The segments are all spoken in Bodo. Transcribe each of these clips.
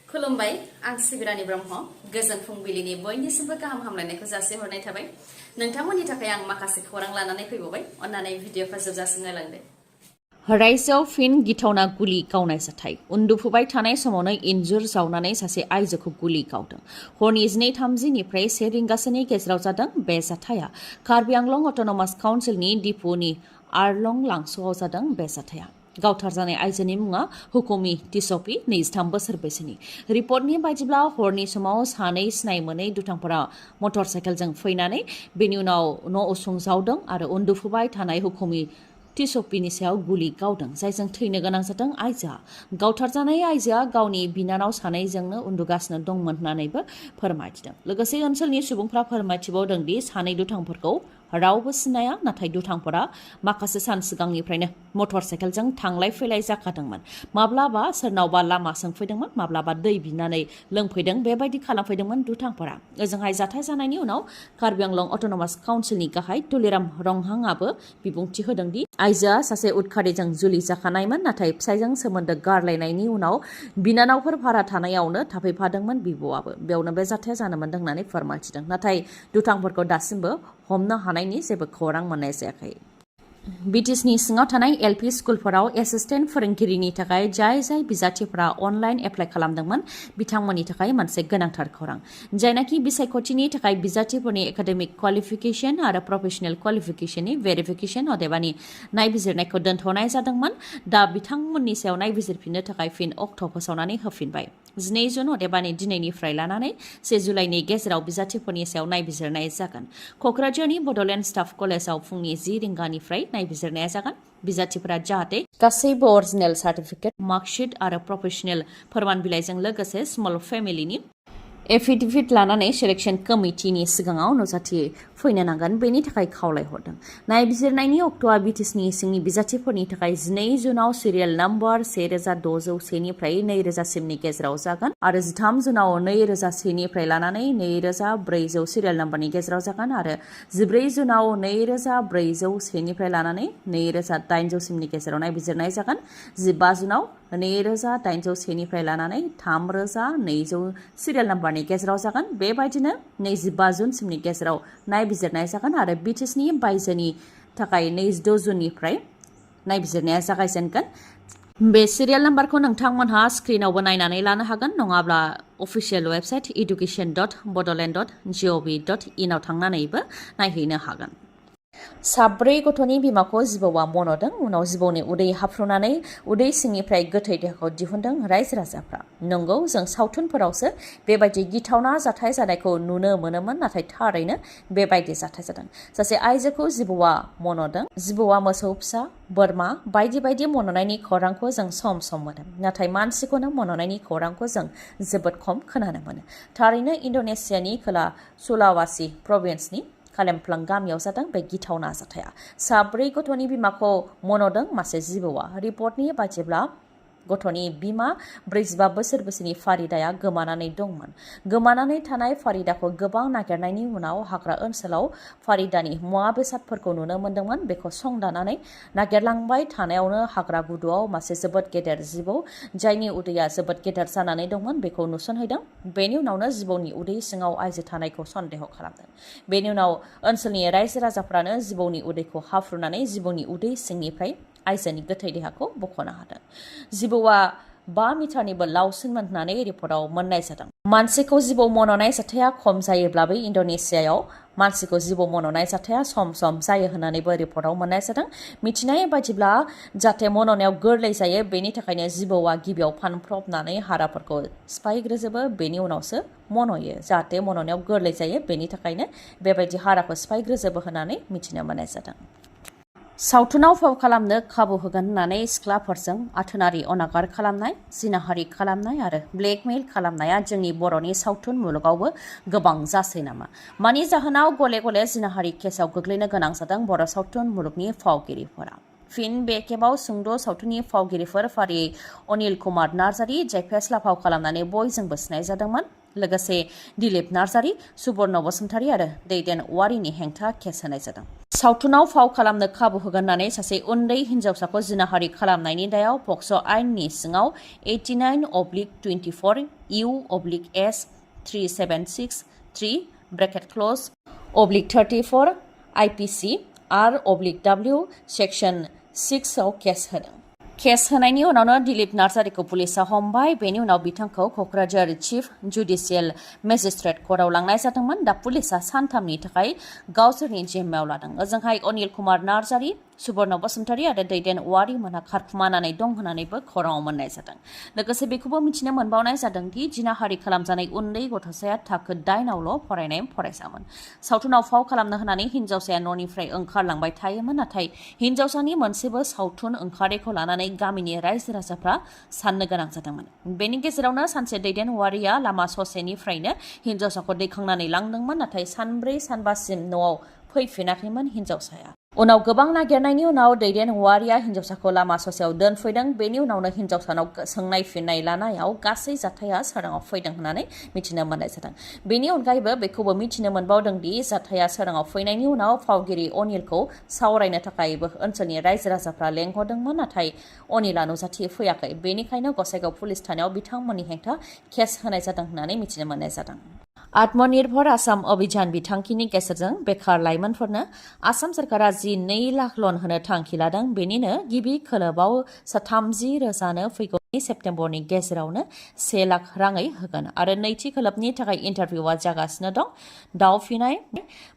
खुलुमबाय आं सिबि रानि ब्रह्म गोजोन फुंबिलिनि बयनिसिमबो गाहाम हामलायनायखौ जासिहरनाय थाबाय नोंथांमोननि थाखाय आं माखासे खौरां लानानै फैबावबाय अन्नानै भिडिअखौ जोबजासिम नायलांदो रायजोआव फिन गिथावना गुलि गावनाय जाथाय उन्दुफुबाय थानाय समावनो इन्जुर जावनानै सासे आइजोखौ गुलि गावदों हरनि 2:30 1 रिंगासोनि गेजेराव जादों बे जाथाया कार्बि आंलं अट'नमास काउन्सिलनि दिपुनि आरलं लांसुआव जादों बे जाथाया गावथारजानाय आइजोनि मुङा हुकुमी टिसपी 23 बोसोर बैसोनि रिपर्टनि बायदिब्ला हरनि समाव सानै सिनाय मोनै दुथांफोरा मटरसाइकेलजों फैनानै बेनि उनाव न' उसुं जावदों आरो उन्दुफुबाय थानाय हुकुमी टिसपीनि सायाव गुलि गावदों जायजों थैनो गोनां जादों आइजोआ गावथारजानाय आइजोआ गावनि बिनानाव सानैजोंनो उन्दुगासिनो दंमोन होननानैबो फोरमायथिदों लोगोसे ओनसोलनि सुबुंफ्रा फोरमायथिबावदों दि सानै दुथांफोरखौ रावबो सिनाया नाथाय दुथांफोरा माखासे सान सिगांनिफ्रायनो मटरसाइकेलजों थांलाय फैलाय जाखादोंमोन माब्लाबा सोरनावबा लामा सोंफैदोंमोन माब्लाबा दै बिनानै लोंफैदों बेबायदि खालामफैदोंमोन दुथांफोरा ओजोंहाय जाथाय जानायनि उनाव कार्बि आंलं अट'नमास काउन्सिलनि गाहाय तुलिराम रंहांआबो बिबुंथि होदों दि आइजोआ सासे उदखारिजों जुलि जाखानायमोन नाथाय फिसायजों सोमोन्दो गारलायनायनि उनाव बिनानावफोर भारा थानायावनो थाफैफादोंमोन बिब'आबो बेयावनो बे जाथाया जानो मोन्दों होननानै फोरमायथिदों नाथाय दुथांफोरखौ दासिमबो हमनो हानायनि जेबो खौरां मोननाय जायाखै बिटिसिनि सिङाव थानाय एलपि स्कुलफोराव एसिस्टेन्ट फोरोंगिरिनि थाखाय जाय बिजाथिफोरा अनलाइन एप्लाइ खालामदोंमोन बिथांमोननि थाखाय मोनसे गोनांथार खौरां जायनाखि बिसायख'थिनि थाखाय बिजाथिफोरनि एकाडेमिक क्वालिफिकेशन आरो प्रफेशनेल क्वालिफिकेशननि भेरिफिकेशन अदेबानि नायबिजिरनायखौ दोनथ'नाय जादोंमोन दा बिथांमोननि सायाव नायबिजिरफिननो थाखाय फिन अक्ट' फोसावनानै होफिनबाय 2 जुन अदेबानि दिनैनिफ्राय लानानै 1 जुलाइनि गेजेराव बिजाथिफोरनि सायाव नायबिजिरनाय जागोन क'क्राझारनि बड'लेण्ड स्टाफ कलेजाव फुंनि 10 रिंगानिफ्राय नायबिजिरनाया जागोन बिजाथिफोरा जाहाथे गासैबो अरिजिनेल सार्टिफिकेट मार्कशीट आरो प्रफेशनेल फोरमान बिलाइजों लोगोसे स्मल फेमिलिनि एफिडेभिट लानानै सिलेक्शन कमिटिनि सिगाङाव नुजाथि फैनो नांगोन बेनि थाखाय खावलायहरदों नायबिजिरनायनि अक्ट'आ बिटिसिनि सिंनि बिजाथिफोरनि थाखाय 2 जुनाव सिरियेल नाम्बार 1601 निफ्राय 2000 सिमनि गेजेराव जागोन आरो 13 जुनाव 2001 निफ्राय लानानै 2400 सिरियेल नाम्बारनि गेजेराव जागोन आरो 14 जुनाव 2401 निफ्राय लानानै 2800 सिमनि गेजेराव नायबिजिरनाय जागोन 15 जुनाव 2801 निफ्राय लानानै 3200 सिरियेल नाम्बारनि गेजेराव जागोन बेबायदिनो 25 जुनसिमनि गेजेराव नायबिजिरनाय जागोन आरो बिटिसिनि बायजोनि थाखाय 26 जुननिफ्राय नायबिजिरनाया जागायजेनगोन बे सिरियेल नाम्बारखौ नोंथांमोनहा स्क्रिनावबो नायनानै लानो हागोन नङाब्ला अफिसियेल वेबसाइट education.bodoland.gov.in आव थांनानैबो नायहैनो हागोन 4 गथ'नि बिमाखौ जिबौआ मन'दों उनाव जिबौनि उदै हाफ्रुनानै उदै सिंनिफ्राय गोथै देहाखौ दिहुनदों रायजो राजाफ्रा नंगौ जों सावथुनफोरावसो बेबायदि गिथावना जाथाय जानायखौ नुनो मोनोमोन नाथाय थारैनो बेबायदि जाथाय जादों सासे आइजोखौ जिबौआ मन'दों जिबौआ मोसौ फिसा बोरमा बायदि बायदि मन'नायनि खौरांखौ जों सम सम मोनो नाथाय मानसिखौनो मन'नायनि खौरांखौ जों जोबोद खम खोनानो मोनो थारैनो इन्ड'नेसियानि खोला सुलावासी प्रभिन्सनि कालेम्पलं गामियाव जादों बे गिथावना जाथाया 4 गथ'नि बिमाखौ मन'दों मासे जिबौआ रिपर्टनि बायदिब्ला गथ'नि बिमा 45 बोसोर बैसोनि फारिदाया गोमानानै दंमोन गोमानानै थानाय फारिदाखौ गोबां नागिरनायनि उनाव हाग्रा ओनसोलाव फारिदानि मुवा बेसादफोरखौ नुनो मोन्दोंमोन बेखौ संदानानै नागिरलांबाय थानायावनो हाग्रा गुदुआव मासे जोबोद गेदेर जिबौ जायनि उदैया जोबोद गेदेर जानानै दंमोन बेखौ नुसनहैदों बेनि उनावनो जिबौनि उदै सिङाव आइजो थानायखौ सन्देह खालामदों बेनि उनाव ओनसोलनि रायजो राजाफ्रानो जिबौनि उदैखौ हाफ्रुनानै जिबौनि उदै सिंनिफ्राय आइजोनि गोथै देहाखौ बख'नो हादों जिबौआ 5 मिटारनिबो लावसिनमोन होननानै रिपर्टआव मोननाय जादों मानसिखौ जिबौ मन'नाय जाथाया खम जायोब्लाबो इन्ड'नेसियायाव मानसिखौ जिबौ मन'नाय जाथाया सम सम जायो होननानैबो रिपर्टआव मोननाय जादों मिथिनाय बायदिब्ला जाहाथे मन'नायाव गोरलै जायो बेनि थाखायनो जिबौआ गिबियाव फानफ्रबनानै हाराफोरखौ सिफायग्रोजोबो बेनि उनावसो मन'यो जाहाथे मन'नायाव गोरलै जायो बेनि थाखायनो बेबायदि हाराखौ सिफायग्रोजोबो होननानै मिथिनो मोननाय जादों सावथुनाव फाव खालामनो खाबु होगोन होननानै सिख्लाफोरजों आथोनारि अनागार खालामनाय जिनाहारि खालामनाय आरो ब्लेकमेल खालामनाया जोंनि बर'नि सावथुन मुलुगावबो गोबां जासै नामा मानि जाहोनाव गले गले जिनाहारि केसाव गोग्लैनो गोनां जादों बर' सावथुन मुलुगनि फावगिरिफोरा फिन बे खेबाव सुंद' सावथुननि फावगिरिफोर फारियै अनिल कुमार नार्जारी जाय फेस्ला फाव खालामनानै बयजोंबो सिनाय जादोंमोन लोगोसे दिलीप नार्जारी सुबर्ण बसुमतारी आरो दैदेन वारिनि हेंथा केस होनाय जादों। सावथुनाव फाव खालामनो खाबु होगोन होननानै सासे उन्दै हिनजावसाखौ जिनाहारि खालामनायनि दायाव पक्स' आयेननि सिङाव 89/24 U/S 3763/34 IPC R/W सेक्शन 6 आव केस होदों। केस होनायनि उनावनो दिलीप नार्जारीखौ पुलिसा हमबाय। बेनि उनाव बिथांखौ क'क्राझार चिफ जुडिशियेल मेजिस्ट्रेट कर्टआव लांनाय जादोंमोन। दा पुलिसा सानथामनि थाखाय गावसोरनि जिम्मायाव लादों। ओजोंहाय अनिल कुमार नार्जारी, सुबर्ण बसुमतारी आरो दैदेन वारि मोनहा खारखुमानानै दं होननानैबो खौराङाव मोननाय जादों। लोगोसे बेखौबो मिथिनो मोनबावनाय जादों दि जिनाहारि खालामजानाय उन्दै गथ'साया थाखो 9आवल' फरायनाय फरायसामोन। सावथुनाव फाव खालामनो होननानै हिनजावसाया न'निफ्राय ओंखारलांबाय थायोमोन। नाथाय हिनजावसानि मोनसेबो सावथुन ओंखारैखौ लानानै गामिनि रायजो राजाफ्रा साननो गोनां जादोंमोन। बेनि गेजेरावनो सानसे दैदेन वारिया लामा ससेनिफ्रायनो हिनजावसाखौ दैखांनानै लांदोंमोन। नाथाय सानब्रै सानबासिम न'आव फैफिनाखैमोन हिनजावसाया। उनाव गोबां नागिरनायनि उनाव दैदेन वारिया हिनजावसाखौ लामा ससेयाव दोनफैदों। बेनि उनावनो हिनजावसानाव सोंनाय फिननाय लानायाव गासै जाथाया सोराङाव फैदों होननानै मिथिनो मोननाय जादों। बेनि अनगायैबो बेखौबो मिथिनो मोनबावदों दि जाथाया सोराङाव फैनायनि उनाव फावगिरि अनिलखौ सावरायनो थाखायबो ओनसोलनि रायजो राजाफ्रा लेंहरदोंमोन। नाथाय अनिला नुजाथि फैयाखै। बेनिखायनो गसाइगाव पुलिस थानायाव बिथांमोननि हेंथा केस होनाय जादों होननानै मिथिनो मोननाय जादों। आत्मनिर्भर आसाम अभियान बिथांखिनि गेजेरजों बेखार लाइमोनफोरनो आसाम सरकारा 2 लाख लन होनो थांखि लादों। बेनिनो गिबि खोलोबाव 30,000नो फैगौ सेप्तेम्बरनि गेजेरावनो 1 लाख राङै होगोन आरो नैथि खोलोबनि थाखाय इन्टारभिउआ जागासिनो दं। दाउ फिनाय,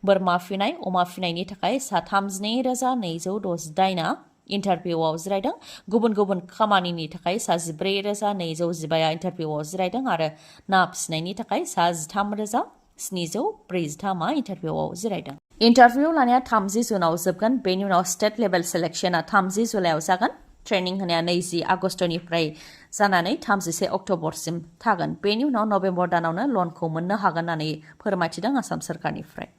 बोरमा फिनाय, अमा फिनायनि थाखाय 32,268 इन्टारभिउआव जिरायदों। गुबुन गुबुन खामानिनि थाखाय 14,215 इन्टारभिउआव जिरायदों आरो ना फिसिनायनि थाखाय 13,743 इन्टारभिउआव जिरायदों। इन्टारभिउ लानाया 30 जुनाव जोबगोन। बेनि उनाव स्टेट लेभेल सिलेक्शना 30 जुलाइआव जागोन। ट्रेनिं होनाया 20 आगस्टनिफ्राय जानानै 31 अक्ट'बरसिम थागोन। बेनि उनाव नभेम्बर दानावनो लनखौ मोननो हागोन होननानै फोरमायथिदों आसाम सरकारनिफ्राय।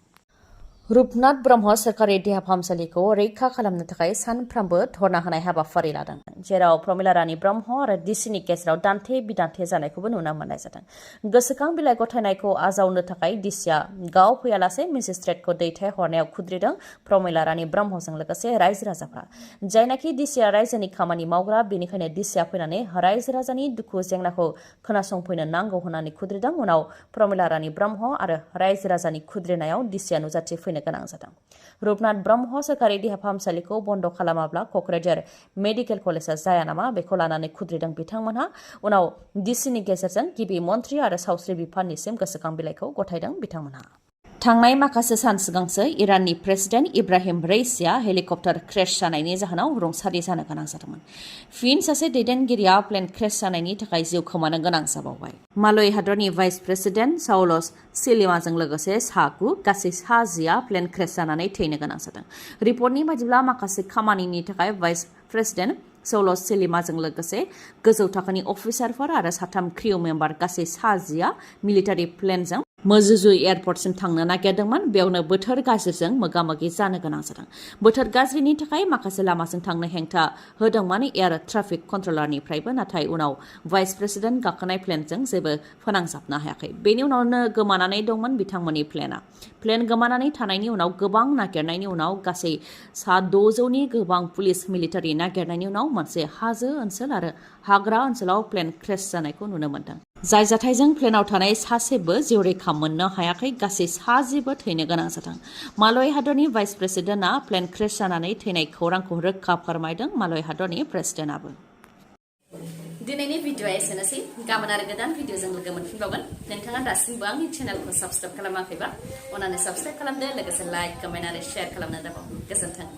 रुपनाथ ब्रह्म सोरखारि देहा फाहामसालिखौ रैखा खालामनो थाखाय सानफ्रामबो धरना होनाय हाबाफारि लादों, जेराव प्रमिला रानी ब्रह्म आरो डिसिनि गेजेराव दान्थे बिदान्थे जानायखौबो नुनो मोननाय जादों। गोसोखां बिलाइ गथायनायखौ आजावनो थाखाय डिसिया गाव फैयालासे मेजिस्ट्रेटखौ दैथायहरनायाव खुद्रिदों प्रमिला रानी ब्रह्मजों लोगोसे रायजो राजाफ्रा। जायनाखि डिसिया रायजोनि खामानि मावग्रा, बेनिखायनो डिसिया फैनानै रायजो राजानि दुखु जेंनाखौ खोनासंफैनो नांगौ होननानै खुद्रिदों। उनाव प्रमिला रानी ब्रह्म आरो रायजो राजानि खुद्रिनायाव डिसिया नुजाथि फैनो गोनां जादों। रुपनाथ ब्रह्म सोरखारि देहा फाहामसालिखौ बन्द खालामाब्ला क'क्राझार मेडिकेल कलेजा जाया नामा, बेखौ लानानै खुद्रिदों बिथांमोनहा। उनाव डिसिनि गेजेरजों गिबि मन्थ्रि आरो सावस्रि बिफाननिसिम गोसोखां बिलाइखौ गथायदों बिथांमोनहा। थांनाय माखासे सान सिगांसो इराननि प्रेसिडेन्ट इब्राहिम रईसीआ हेलिकप्टार क्रेश जानायनि जाहोनाव रुंसारि जानो गोनां जादोंमोन। फिन सासे दैदेनगिरिया प्लेन क्रेश जानायनि थाखाय जिउ खोमानो गोनां जाबावबाय। मालय हादरनि भाइस प्रेसिडेन्ट साउलस सिलिमाजों लोगोसे गासै 10 प्लेन क्रेश जानानै थैनो गोनां जादों। रिपर्टनि बायदिब्ला माखासे खामानिनि थाखाय भाइस प्रेसिडेन्ट सौलस सिलिमाजों लोगोसे गोजौ थाखोनि अफिसारफोर आरो 3 क्रिउ मेम्बार गासै 10 मिलिटारि प्लेनजों मोजुजु एयारपर्टसिम थांनो नागिरदोंमोन। बेयावनो बोथोर गाज्रिजों मोगा-मोगि जानो गोनां जादों। बोथोर गाज्रिनि थाखाय माखासे लामाजों थांनो हेंथा होदोंमोन एयार ट्राफिक कन्ट्रलारनिफ्रायबो, नाथाय उनाव भाइस प्रेसिडेन्ट गाखोनाय प्लेनजों जेबो फोनांजाबनो हायाखै। बेनि उनावनो गोमानानै दंमोन बिथांमोननि प्लेनआ। प्लेन गोमानानै थानायनि उनाव गोबां नागिरनायनि उनाव गासै 600नि गोबां पुलिस मिलिटारि नागिरनायनि उनाव मोनसे हाजो ओनसोल आरो हाग्रा ओनसोलाव प्लेन क्रेश जानायखौ नुनो मोन्दों। जाय जाथायजों प्लेनाव थानाय सासेबो जिउ रैखा मोननो हायाखै। गासै 10 थैनो गोनां जादों। मालय हादरनि भाइस प्रेसिडेन्टआ प्लेन क्रेश जानानै थैनाय खौरांखौ रोखा फोरमायदों। मालय हादरनि प्रेसिडेन्टआबो। दिनैनि भिडिअ'आ एसेनोसै। गाबोन आरो गोदान भिडिअ'जों लोगो मोनफिनबावगोन। नोंथाङा दासिमबो आंनि चेनेलखौ साबस्क्राइब खालामाखैबा अन्नानै साबस्क्राइब खालामदो, लोगोसे लाइक, कमेन्ट आरो शेयार खालामनो दाबाव। गोजोन्थों।